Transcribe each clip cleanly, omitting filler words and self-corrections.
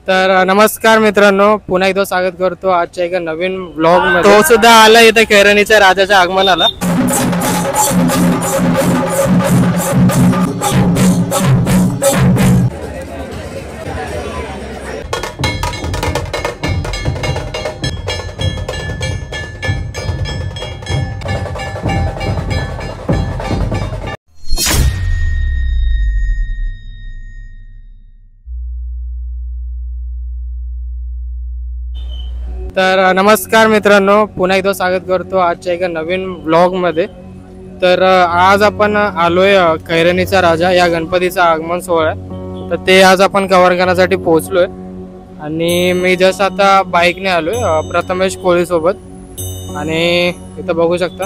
तर नमस्कार मित्रांनो, पुन्हा एकदा स्वागत करतो आजच्या एका नवीन व्लॉग मध्ये। तो सुद्धा आला इथे खैरनीच्या राजाच्या आगमनाला। तर नमस्कार मित्रांनो, पुन्हा एकदा स्वागत करतो आजच्या एका नवीन व्लॉग मध्ये। तर आज आपण आलोय खैरनीचा राजा या गणपतीचा आगमन सोहळा, तर ते आज आपण कव्हर करण्यासाठी पोहोचलोय। आणि मी जस्ट आता बाईकने आलोय प्रथमेश कोळी सोबत। आणि इथं बघू शकता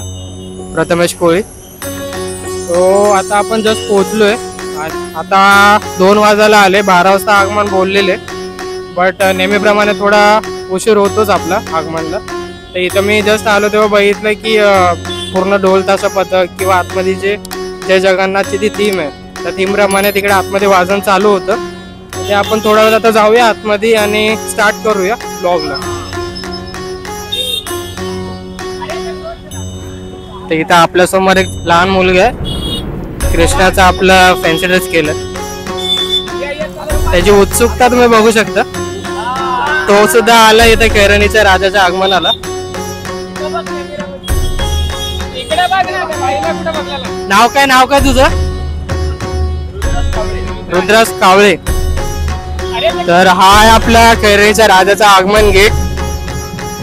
प्रथमेश कोळी। तो आता आपण जस्ट पोहोचलोय। आता 2 वाजायला आले, 12 वाजता आगमन बोललेले, बट नेहमीप्रमाणे थोडा उशीर होतोच आपला आगमनला। तर इथं मी जस्ट आलो तेव्हा बघितलं की पूर्ण ढोल ताशा पथक किंवा आतमध्ये जय जगन्नाथची ती थीम आहे, त्या थीमप्रमाणे तिकडे आतमध्ये वाजन चालू होतं। ते आपण थोडा वेळ आता जाऊया आतमध्ये आणि स्टार्ट करूया ब्लॉगला। तर इथं आपल्यासमोर एक लहान मुलगा आहे, कृष्णाचा आपला फॅन्सी ड्रेस केलं, त्याची उत्सुकता तुम्ही बघू शकता। तो सुद्धा आला इथे खैरनीच्या राजाच्या आगमनाला। नाव काय तुझं? रुद्रास कावळे। तर हा आहे आपल्या खैरनीच्या राजाचा आगमन गेट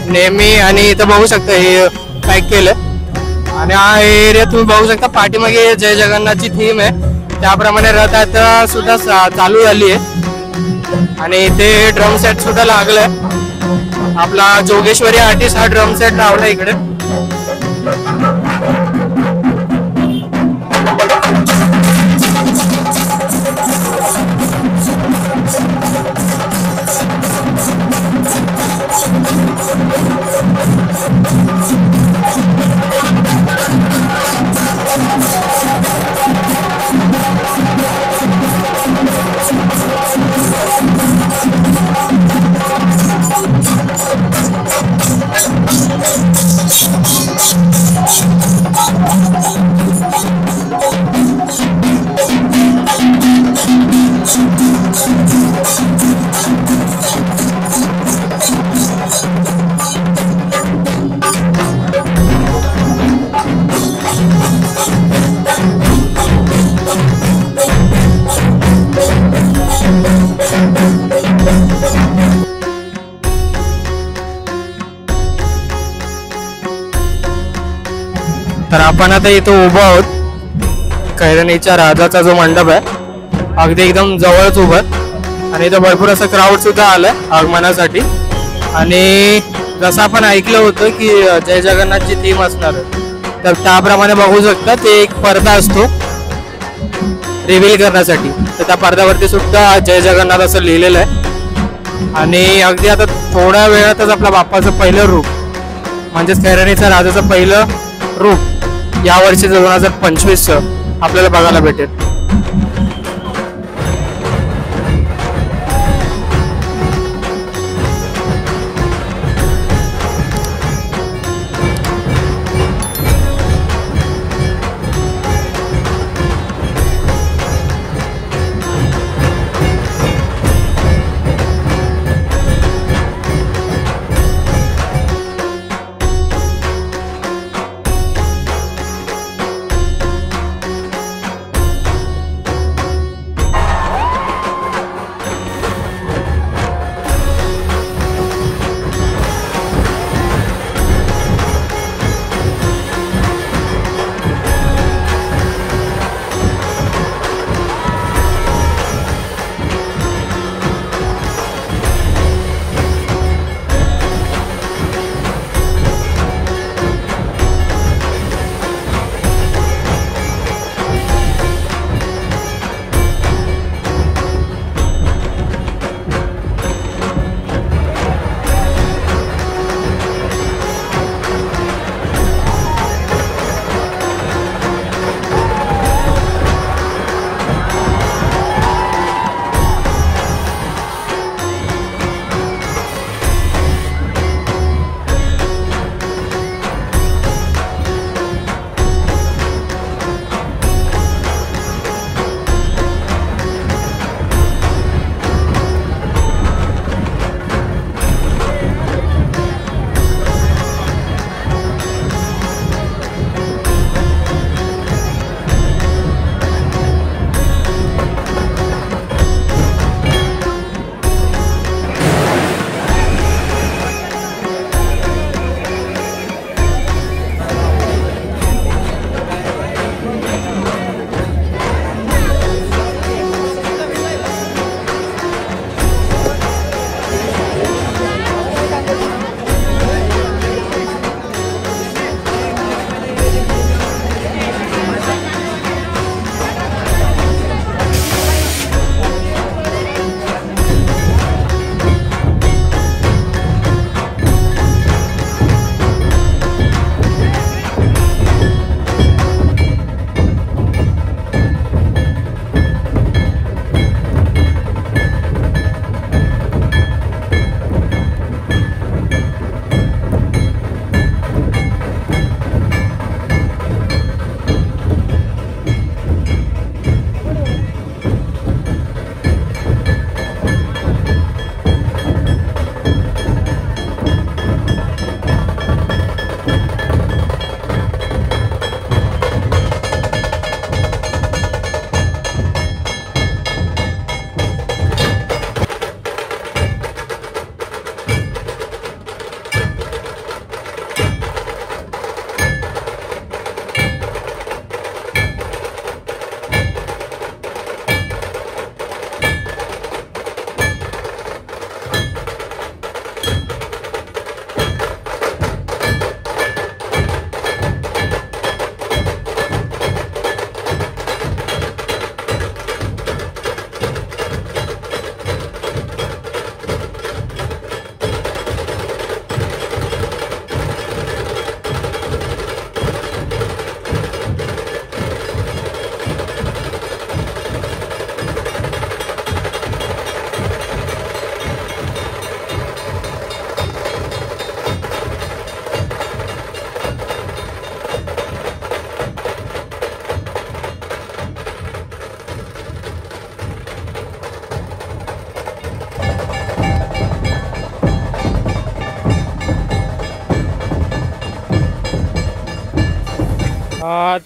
नेहमी। आणि इथं बघू शकता हे पॅक केलं। आणि हा एरिया तुम्ही बघू शकता, पाठीमागे जय जगन्नाथची थीम आहे त्याप्रमाणे रथयात्रा सुद्धा चालू झाली आहे। आणि इथे ड्रम सेट सुद्धा लागलाय, आपला जोगेश्वरी आर्टिस्ट हा ड्रम सेट लावला इकडे। तर आपण आता इथं उभा आहोत, खैरनीच्या राजाचा जो मंडप आहे अगदी एकदम जवळच उभा। आणि इथं भरपूर असं क्राऊड सुद्धा आलाय आगमनासाठी। आणि जसं आपण ऐकलं होतं की जय जगन्नाथची थीम असणार आहे, तर त्याप्रमाणे बघू शकता ते एक पडदा असतो रिव्हील करण्यासाठी, तर त्या पडद्यावरती सुद्धा जय जगन्नाथ असं लिहिलेलं आहे। आणि अगदी आता थोड्या वेळातच आपल्या बाप्पाचं पहिलं रूप म्हणजेच खैरनीच्या राजाचं पहिलं रूप या वर्षी 2025 आपल्याला बघायला भेटेल।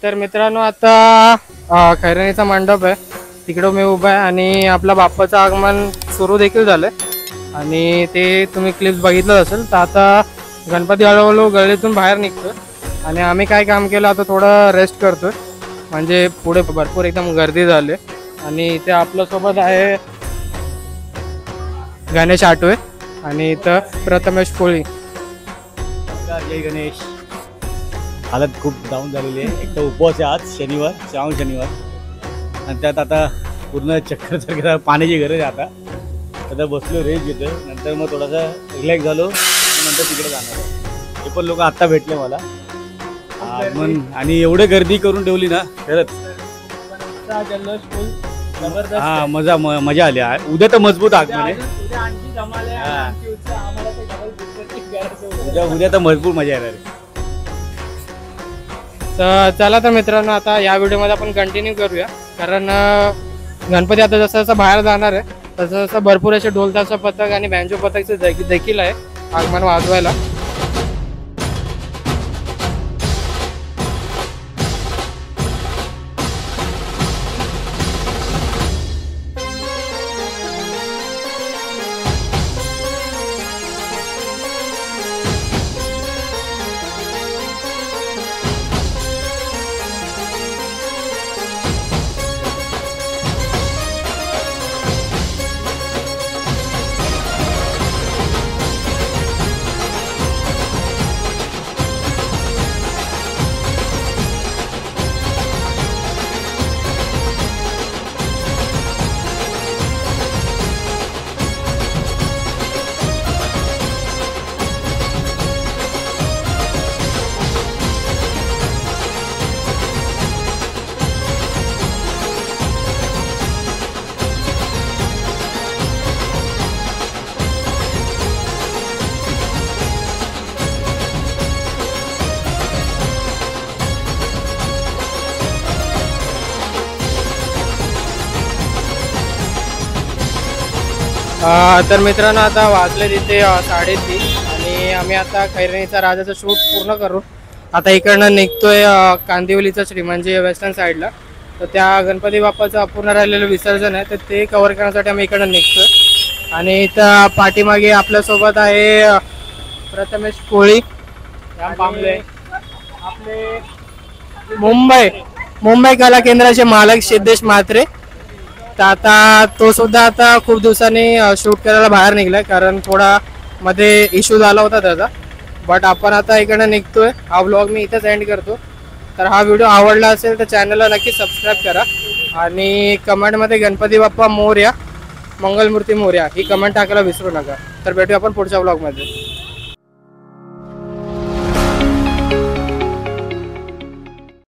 तर मित्रांनो आता खैरनीचा मंडप आहे तिकडं मी उभा आहे आणि आपल्या बाप्पाचं आगमन सुरू देखील झालंय आणि ते तुम्ही क्लिप्स बघितलं असेल. तर आता गणपती हळूहळू गल्लीतून बाहेर निघतोय आणि आम्ही काय काम केलं आता थोडं रेस्ट करतोय म्हणजे पुढे भरपूर एकदम गर्दी झाली आणि इथे आपल्यासोबत आहे गणेश आटवे आणि इथं प्रथमेश कोळी. जय गणेश. हालत खूप डाऊन झालेली आहे. एक तर उपवास आहे आज शनिवार श्रावण शनिवार आणि त्यात आता पूर्ण चक्कर पाण्याची गरज आहे. आता बसलो रेस्ट घेतो नंतर मग थोडासा रिलॅक्स झालो नंतर तिकडे जाणार आहे. हे पण लोक आत्ता भेटले मला मग आणि एवढे गर्दी करून ठेवली ना खरंच. हा मजा आली. उद्या तर मजबूत आगमन आहे. उद्या तर मजबूत मजा येणार आहे. तर चला तर मित्रांनो आता या व्हिडिओमध्ये आपण कंटिन्यू करूया कारण गणपती आता जसं जसं बाहेर जाणार आहे तसं जसं भरपूर असे ढोलताशा पथक आणि बँजो पथकचे देखील आहे आगमन वाजवायला. तर मित्रांनो आता वाजले तिथे 3:30 आणि आम्ही आता खैरनीचा राजाचं शूट पूर्ण करू आता इकडनं निघतोय कांदिवलीचा श्री म्हणजे वेस्टर्न साईडला. तर त्या गणपती बाप्पाचं अपूर्ण राहिलेलं विसर्जन आहे तर ते कव्हर करण्यासाठी आम्ही इकडनं निघतोय आणि इथं पाठीमागे आपल्यासोबत आहे प्रथमेश कोळी आपले मुंबई कला केंद्राचे मालक सिद्धेश म्हात्रे. तर आता तो सुद्धा आता खूप दिवसांनी शूट करायला बाहेर निघलाय कारण थोडा मध्ये इश्यू झाला होता त्याचा. बट आपण आता इकडनं निघतोय. हा व्लॉग मी इथेच एंड करतो. तर हा व्हिडिओ आवडला असेल तर चॅनलला नक्की सबस्क्राईब करा आणि कमेंटमध्ये गणपती बाप्पा मोरया मंगलमूर्ती मोरया ही कमेंट टाकायला विसरू नका. तर भेटूया आपण पुढच्या व्लॉगमध्ये.